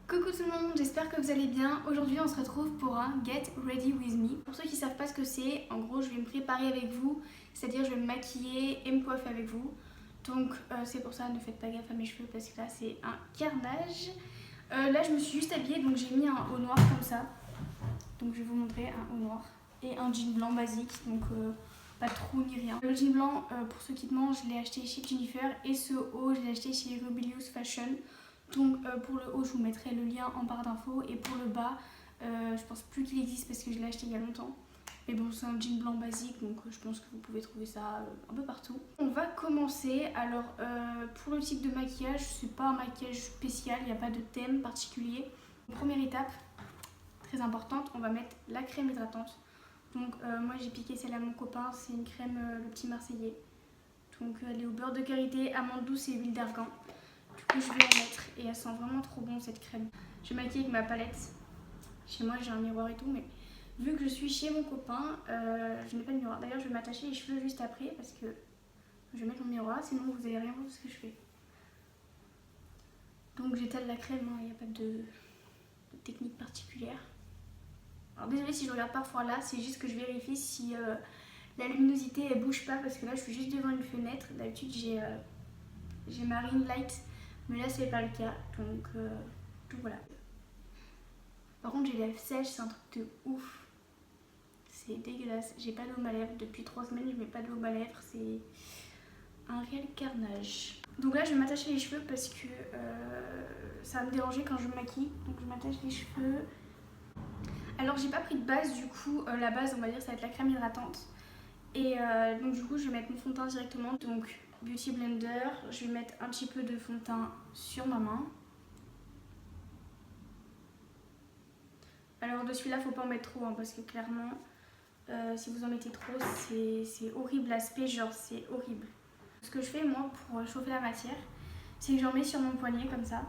Coucou tout le monde, j'espère que vous allez bien. Aujourd'hui on se retrouve pour un Get Ready With Me. Pour ceux qui ne savent pas ce que c'est, en gros je vais me préparer avec vous, c'est-à-dire je vais me maquiller et me coiffer avec vous. Donc c'est pour ça, ne faites pas gaffe à mes cheveux parce que là c'est un carnage. Là je me suis juste habillée, donc j'ai mis un haut noir comme ça. Donc je vais vous montrer un haut noir et un jean blanc basique, donc pas de trou ni rien. Le jean blanc, pour ceux qui demandent, je l'ai acheté chez Jennifer et ce haut je l'ai acheté chez Rubilius Fashion. Donc pour le haut je vous mettrai le lien en barre d'infos et pour le bas je pense plus qu'il existe parce que je l'ai acheté il y a longtemps. Mais bon, c'est un jean blanc basique, donc je pense que vous pouvez trouver ça un peu partout. On va commencer. Alors pour le type de maquillage, c'est pas un maquillage spécial, il n'y a pas de thème particulier. Première étape, très importante, on va mettre la crème hydratante. Donc moi j'ai piqué celle à mon copain, c'est une crème le petit marseillais. Donc elle est au beurre de karité, amande douce et huile d'argan. Du coup je vais la mettre et elle sent vraiment trop bon cette crème. Je vais maquiller avec ma palette. Chez moi j'ai un miroir et tout, mais vu que je suis chez mon copain, je n'ai pas de miroir. D'ailleurs je vais m'attacher les cheveux juste après parce que je vais mettre mon miroir, sinon vous n'allez rien voir de ce que je fais. Donc j'étale la crème, il n'y a pas de technique particulière. Alors désolée si je regarde parfois là, c'est juste que je vérifie si la luminosité elle bouge pas parce que là je suis juste devant une fenêtre. D'habitude j'ai ma ring light, mais là c'est pas le cas, donc voilà. Par contre j'ai les lèvres sèches, c'est un truc de ouf. C'est dégueulasse, j'ai pas de baume à lèvres, depuis 3 semaines je mets pas de baume à lèvres, c'est un réel carnage. Donc là je vais m'attacher les cheveux parce que ça va me déranger quand je me maquille, donc je m'attache les cheveux. Alors j'ai pas pris de base, du coup la base on va dire ça va être la crème hydratante. Et donc du coup je vais mettre mon fond de teint directement, donc Beauty Blender, je vais mettre un petit peu de fond de teint sur ma main. Alors de celui-là faut pas en mettre trop parce que clairement si vous en mettez trop c'est horrible l'aspect, genre c'est horrible. Ce que je fais moi pour chauffer la matière, c'est que j'en mets sur mon poignet comme ça,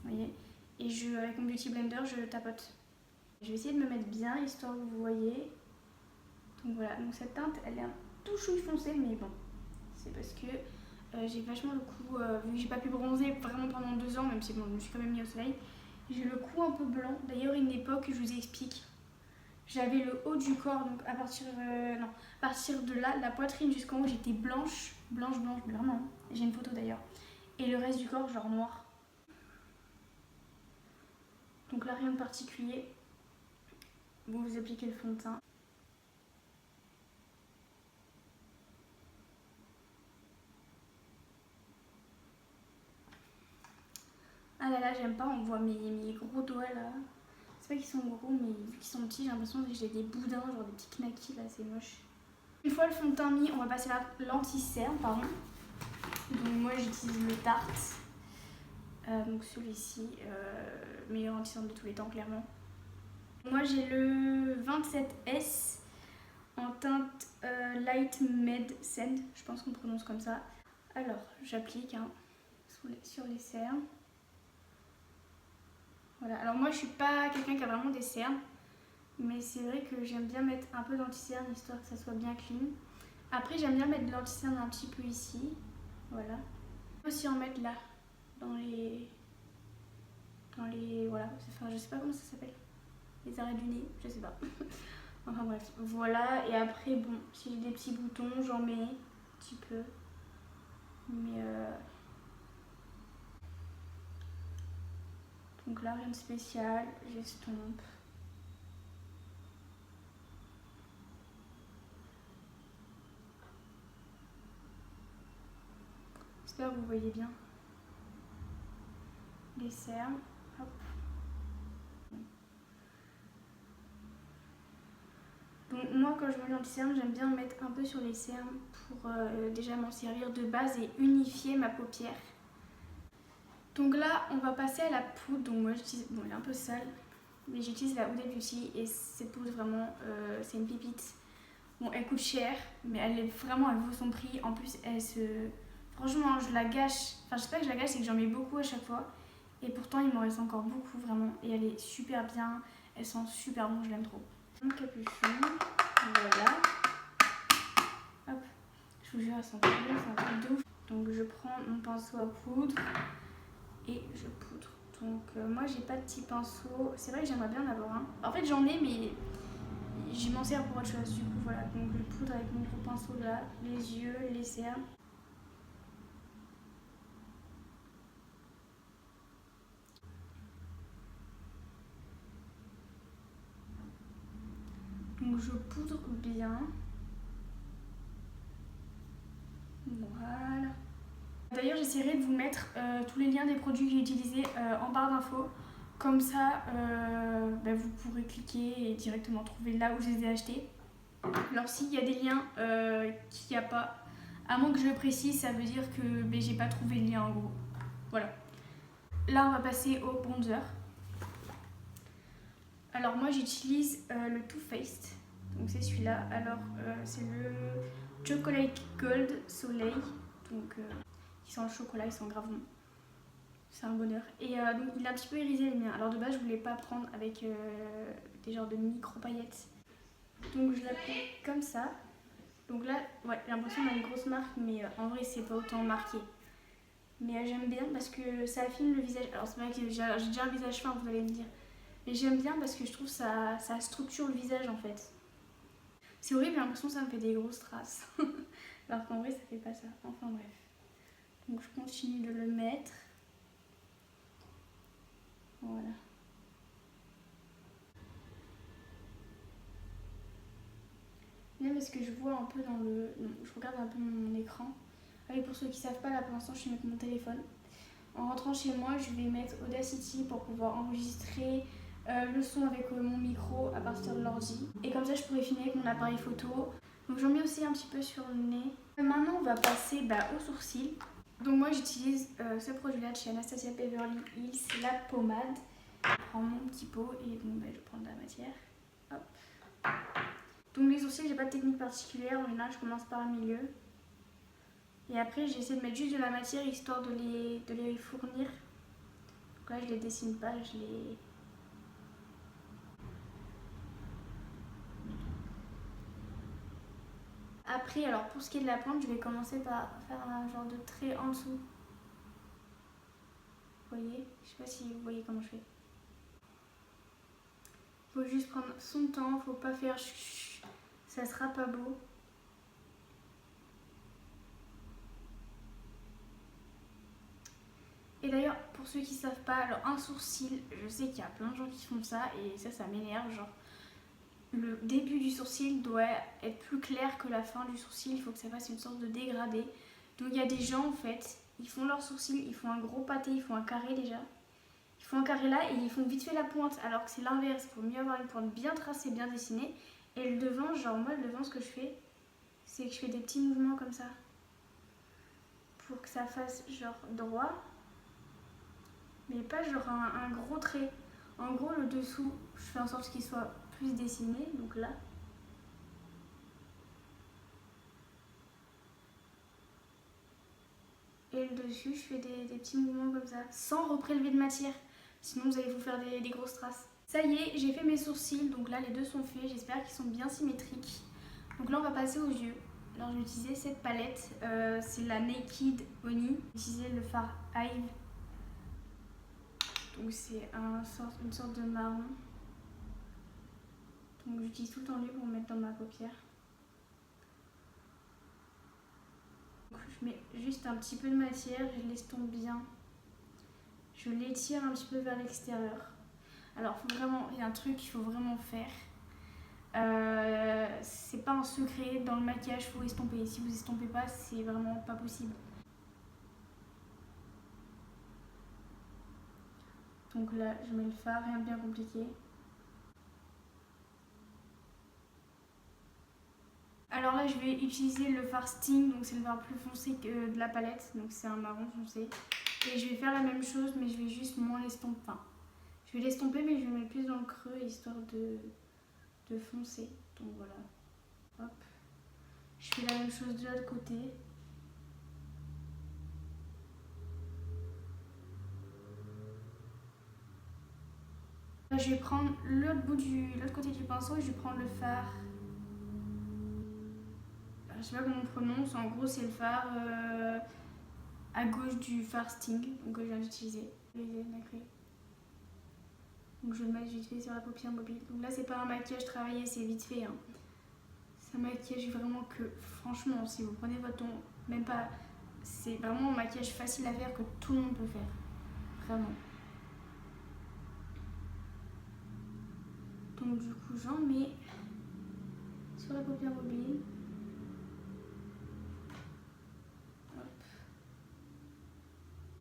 vous voyez, et avec mon Beauty Blender je tapote. Je vais essayer de me mettre bien histoire que vous voyez. Donc voilà, donc cette teinte elle est un tout chouille foncé, mais bon, c'est parce que j'ai vachement le cou, vu que j'ai pas pu bronzer vraiment pendant 2 ans, même si bon, je me suis quand même mis au soleil, j'ai le cou un peu blanc. D'ailleurs une époque, je vous explique, j'avais le haut du corps, donc à partir de là, la poitrine jusqu'en haut, j'étais blanche, vraiment, j'ai une photo d'ailleurs, et le reste du corps genre noir. Donc là rien de particulier, vous appliquez le fond de teint. Ah là là, j'aime pas, on voit mes gros doigts là. C'est pas qu'ils sont gros, mais vu qu'ils sont petits, j'ai l'impression que j'ai des boudins, genre des petits knackis là, c'est moche. Une fois le fond de teint mis, on va passer à l'anti-cerne, pardon. Donc moi j'utilise le Tarte. Donc celui-ci, meilleur anti-cerne de tous les temps, clairement. Moi j'ai le 27S en teinte Light Med Sand, je pense qu'on prononce comme ça. Alors j'applique sur les cernes. Voilà. Alors moi je suis pas quelqu'un qui a vraiment des cernes, mais c'est vrai que j'aime bien mettre un peu d'anti-cerne histoire que ça soit bien clean. Après j'aime bien mettre de l'anti-cerne un petit peu ici, voilà. Je peux aussi en mettre là, dans les voilà, enfin je sais pas comment ça s'appelle, les arrêts du nez, je sais pas. Enfin bref, voilà. Et après bon, si j'ai des petits boutons j'en mets un petit peu, mais donc là rien de spécial, j'estompe. J'espère que vous voyez bien les cernes. Hop. Donc moi quand je mets l'anti-cerne, j'aime bien en mettre un peu sur les cernes pour déjà m'en servir de base et unifier ma paupière. Donc là on va passer à la poudre. Donc moi j'utilise, bon elle est un peu sale, mais j'utilise la Huda Beauty et cette poudre vraiment c'est une pépite. Bon elle coûte cher, mais elle vaut son prix. En plus franchement je la gâche, enfin je sais pas que je la gâche, c'est que j'en mets beaucoup à chaque fois. Et pourtant il m'en reste encore beaucoup vraiment. Et elle est super bien, elle sent super bon, je l'aime trop. Mon capuchon, voilà. Hop, je vous jure elle sent trop bien, c'est un truc de ouf. Donc je prends mon pinceau à poudre et je poudre Donc moi j'ai pas de petit pinceau, c'est vrai que j'aimerais bien en avoir un. En fait j'en ai mais je m'en sers pour autre chose du coup voilà. Donc je poudre avec mon gros pinceau là, les yeux, les cernes. Donc je poudre bien. Voilà. D'ailleurs j'essaierai de vous mettre tous les liens des produits que j'ai utilisés en barre d'infos. Comme ça vous pourrez cliquer et directement trouver là où je les ai achetés. Alors s'il y a des liens qu'il n'y a pas, à moins que je le précise, ça veut dire que j'ai pas trouvé le lien en gros. Voilà. Là on va passer au bronzer. Alors moi j'utilise le Too Faced. Donc c'est celui-là. Alors c'est le Chocolate Gold Soleil. Donc il sent le chocolat, il sent grave bon. C'est un bonheur. Et donc il a un petit peu irisé les miens. Alors de base je voulais pas prendre avec des genres de micro paillettes. Donc je l'applique comme ça. Donc là, ouais, j'ai l'impression d'avoir une grosse marque, mais en vrai c'est pas autant marqué. Mais j'aime bien parce que ça affine le visage. Alors c'est vrai que j'ai déjà un visage fin, vous allez me dire. Mais j'aime bien parce que je trouve que ça structure le visage en fait. C'est horrible, j'ai l'impression que ça me fait des grosses traces. Alors qu'en vrai ça fait pas ça. Enfin bref. Donc je continue de le mettre. Voilà. Même parce que je vois un peu dans le... Non, je regarde un peu mon écran. Allez, pour ceux qui savent pas, là pour l'instant je suis avec mon téléphone. En rentrant chez moi, je vais mettre Audacity pour pouvoir enregistrer le son avec mon micro à partir de l'ordi. Et comme ça, je pourrais filmer avec mon appareil photo. Donc j'en mets aussi un petit peu sur le nez. Maintenant, on va passer aux sourcils. Donc moi, j'utilise ce produit-là de chez Anastasia Beverly Hills, c'est la pommade. Je prends mon petit pot et donc je prends de la matière. Hop. Donc les sourcils, j'ai pas de technique particulière. En général, je commence par le milieu. Et après, j'essaie de mettre juste de la matière histoire de les fournir. Donc là, je les dessine pas, je les... Après, alors pour ce qui est de la pointe, je vais commencer par faire un genre de trait en dessous. Vous voyez? Je sais pas si vous voyez comment je fais. Faut juste prendre son temps, faut pas faire chut, ça sera pas beau. Et d'ailleurs, pour ceux qui savent pas, alors un sourcil, je sais qu'il y a plein de gens qui font ça et ça m'énerve. Genre, le début du sourcil doit être plus clair que la fin du sourcil, il faut que ça fasse une sorte de dégradé. Donc il y a des gens en fait, ils font leur sourcil, ils font un gros pâté, ils font un carré déjà. Ils font un carré là et ils font vite fait la pointe, alors que c'est l'inverse, il faut mieux avoir une pointe bien tracée, bien dessinée. Et le devant, genre moi le devant ce que je fais, c'est que je fais des petits mouvements comme ça. Pour que ça fasse genre droit. Mais pas genre un gros trait. En gros, le dessous, je fais en sorte qu'il soit plus dessiné, donc là. Et le dessus, je fais des petits mouvements comme ça, sans reprélever de matière. Sinon, vous allez vous faire des grosses traces. Ça y est, j'ai fait mes sourcils, donc là, les deux sont faits. J'espère qu'ils sont bien symétriques. Donc là, on va passer aux yeux. Alors, j'ai utilisé cette palette, c'est la Naked Honey. J'ai utilisé le fard Hive. Donc c'est une sorte de marron. Donc j'utilise tout le temps lui pour mettre dans ma paupière. Donc, je mets juste un petit peu de matière, je l'estompe bien. Je l'étire un petit peu vers l'extérieur. Alors il y a un truc qu'il faut vraiment faire. C'est pas un secret, dans le maquillage il faut estomper. Si vous estompez pas, c'est vraiment pas possible. Donc là, je mets le fard, rien de bien compliqué. Alors là, je vais utiliser le fard Sting, donc c'est le fard plus foncé que de la palette, donc c'est un marron foncé. Et je vais faire la même chose, mais je vais juste moins l'estomper. Enfin, je vais l'estomper, mais je vais mettre plus dans le creux, histoire de foncer. Donc voilà. Hop. Je fais la même chose de l'autre côté. Je vais prendre l'autre côté du pinceau et je vais prendre le fard. Je sais pas comment on prononce, en gros c'est le fard à gauche du fard Sting, donc que je viens d'utiliser. Donc je vais le mettre vite fait sur la paupière mobile. Donc là c'est pas un maquillage travaillé, c'est vite fait. Hein. C'est un maquillage vraiment que, franchement, si vous prenez votre temps, même pas, c'est vraiment un maquillage facile à faire que tout le monde peut faire. Vraiment. Donc du coup j'en mets sur la paupière mobile. Hop.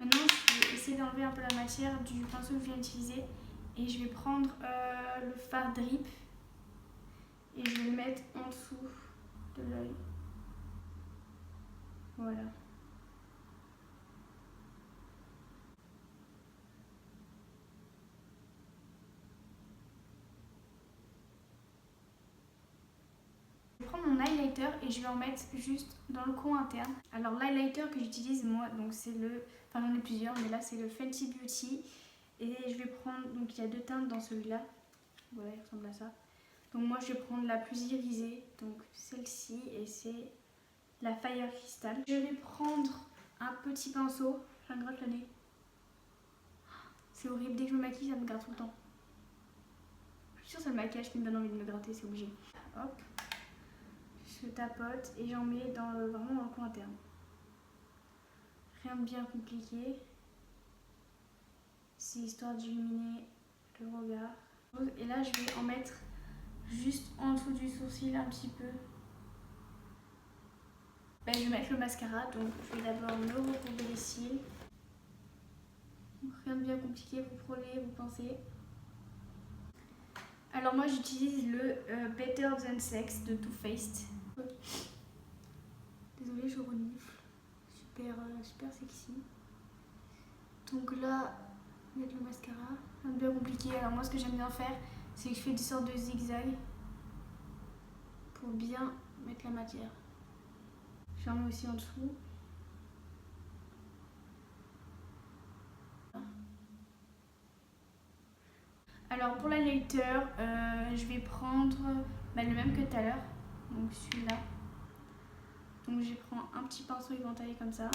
Maintenant je vais essayer d'enlever un peu la matière du pinceau que je viens d'utiliser. Et je vais prendre le fard drip et je vais le mettre en dessous de l'œil. Voilà. Je vais prendre mon highlighter et je vais en mettre juste dans le coin interne. Alors l'highlighter que j'utilise moi, donc c'est le, enfin j'en ai plusieurs, mais là c'est le Fenty Beauty. Et je vais prendre, donc il y a 2 teintes dans celui-là. Voilà, il ressemble à ça. Donc moi je vais prendre la plus irisée, donc celle-ci, et c'est la Fire Crystal. Je vais prendre un petit pinceau, ça me gratte le nez. C'est horrible, dès que je me maquille ça me gratte tout le temps. Je suis sûre que c'est le maquillage qui me donne envie de me gratter, c'est obligé. Hop, je tapote et j'en mets vraiment dans le coin interne. Rien de bien compliqué. C'est histoire d'illuminer le regard. Et là je vais en mettre juste en dessous du sourcil un petit peu. Ben, je vais mettre le mascara, donc je vais d'abord me recourber les cils. Rien de bien compliqué, vous prenez, vous pensez. Alors moi j'utilise le Better Than Sex de Too Faced. Désolée, je renifle. Super sexy. Donc là, mettre le mascara. Rien de bien compliqué. Alors moi ce que j'aime bien faire, c'est que je fais des sortes de zigzags pour bien mettre la matière. J'en mets aussi en dessous. Alors pour l'highlighter, je vais prendre le même que tout à l'heure, donc celui-là. Donc je prends un petit pinceau éventalé comme ça,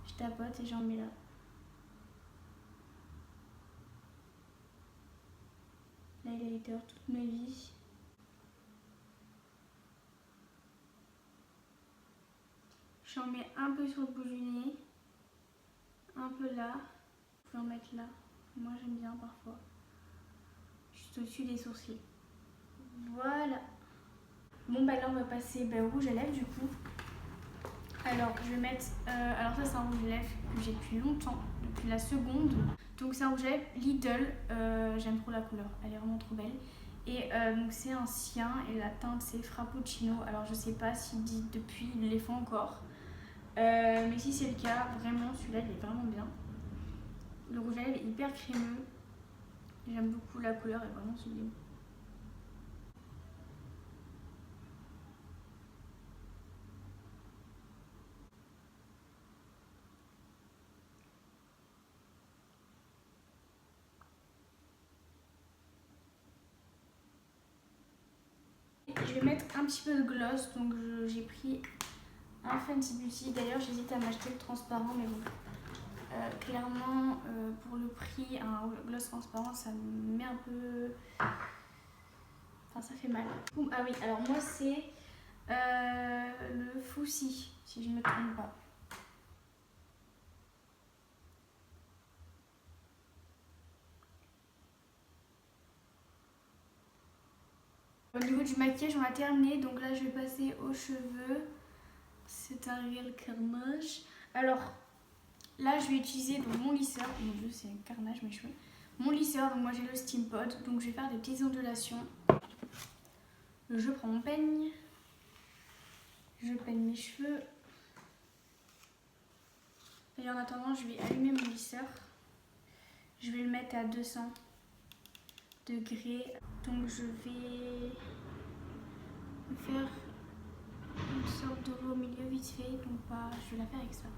je tapote et j'en mets là. L'highlighter toute ma vie. J'en mets un peu sur le bout du nez, un peu là, je peux en mettre là, moi j'aime bien parfois. Juste au-dessus des sourcils. Voilà. Bon bah là on va passer au rouge à lèvres du coup. Alors je vais mettre, alors ça c'est un rouge à lèvres que j'ai depuis longtemps, depuis la seconde. Donc c'est un rouge à lèvres Lidl, j'aime trop la couleur, elle est vraiment trop belle. Et donc c'est un sien et la teinte c'est Frappuccino. Alors je sais pas s'il dit depuis, il les fait encore. Mais si c'est le cas, vraiment celui-là il est vraiment bien. Le rouge à lèvres est hyper crémeux. J'aime beaucoup la couleur, elle est vraiment sublime. Je vais mettre un petit peu de gloss, donc j'ai pris un Fenty Beauty. D'ailleurs j'hésite à m'acheter le transparent, mais bon, clairement pour le prix, un gloss transparent ça me met un peu... Enfin ça fait mal. Ah oui, alors moi c'est le Foussi, si je ne me trompe pas. Au niveau du maquillage on a terminé, donc là je vais passer aux cheveux. C'est un réel carnage. Alors là je vais utiliser donc mon lisseur. Mon dieu c'est un carnage mes cheveux. Mon lisseur, donc moi j'ai le Steam Pod, donc je vais faire des petites ondulations. Je prends mon peigne. Je peigne mes cheveux. Et en attendant je vais allumer mon lisseur. Je vais le mettre à 200 degrés. Donc je vais faire une sorte de roue au milieu vite fait, donc pas, je vais la faire avec ça.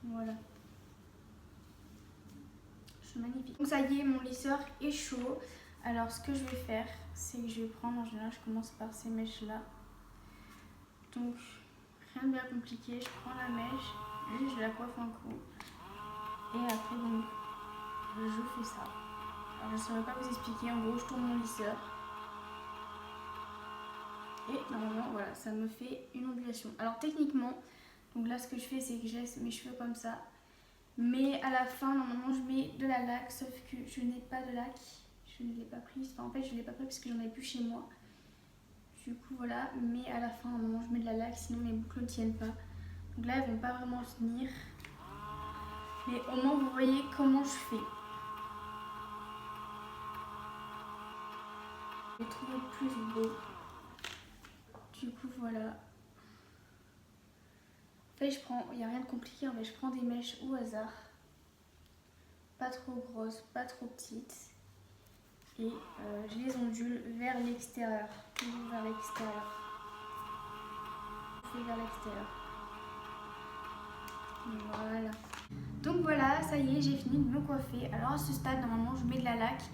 Voilà. C'est magnifique. Donc ça y est, mon lisseur est chaud. Alors ce que je vais faire, c'est que je vais prendre, en général je commence par ces mèches là. Donc rien de bien compliqué, je prends la mèche Juste je la coiffe un coup. Et après donc je fais ça. Alors je ne saurais pas vous expliquer, en gros je tourne mon lisseur. Et normalement voilà, ça me fait une ondulation. Alors techniquement, donc là ce que je fais c'est que je laisse mes cheveux comme ça. Mais à la fin normalement je mets de la laque, sauf que je n'ai pas de laque. Je ne l'ai pas prise, enfin en fait je ne l'ai pas prise parce que j'en avais plus chez moi. Du coup voilà, mais à la fin normalement je mets de la laque, sinon mes boucles ne tiennent pas. Donc là elles vont pas vraiment tenir. Mais au moins vous voyez comment je fais. Je vais trouver plus beau. Du coup voilà. En fait je prends, il n'y a rien de compliqué, en fait je prends des mèches au hasard. Pas trop grosses, pas trop petites. Et je les ondule vers l'extérieur. Toujours vers l'extérieur. Je fais vers l'extérieur. Voilà. Donc voilà, ça y est, j'ai fini de me coiffer. Alors à ce stade, normalement, je mets de la laque.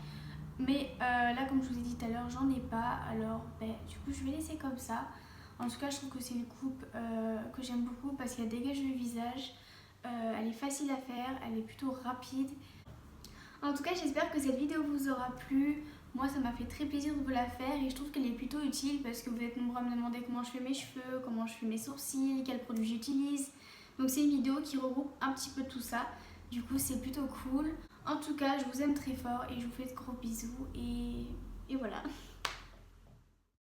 Mais là, comme je vous ai dit tout à l'heure, j'en ai pas. Alors, du coup, je vais laisser comme ça. En tout cas, je trouve que c'est une coupe que j'aime beaucoup parce qu'elle dégage le visage. Elle est facile à faire, elle est plutôt rapide. En tout cas, j'espère que cette vidéo vous aura plu. Moi, ça m'a fait très plaisir de vous la faire et je trouve qu'elle est plutôt utile parce que vous êtes nombreux à me demander comment je fais mes cheveux, comment je fais mes sourcils, quels produits j'utilise. Donc c'est une vidéo qui regroupe un petit peu tout ça. Du coup, c'est plutôt cool. En tout cas, je vous aime très fort et je vous fais de gros bisous et voilà.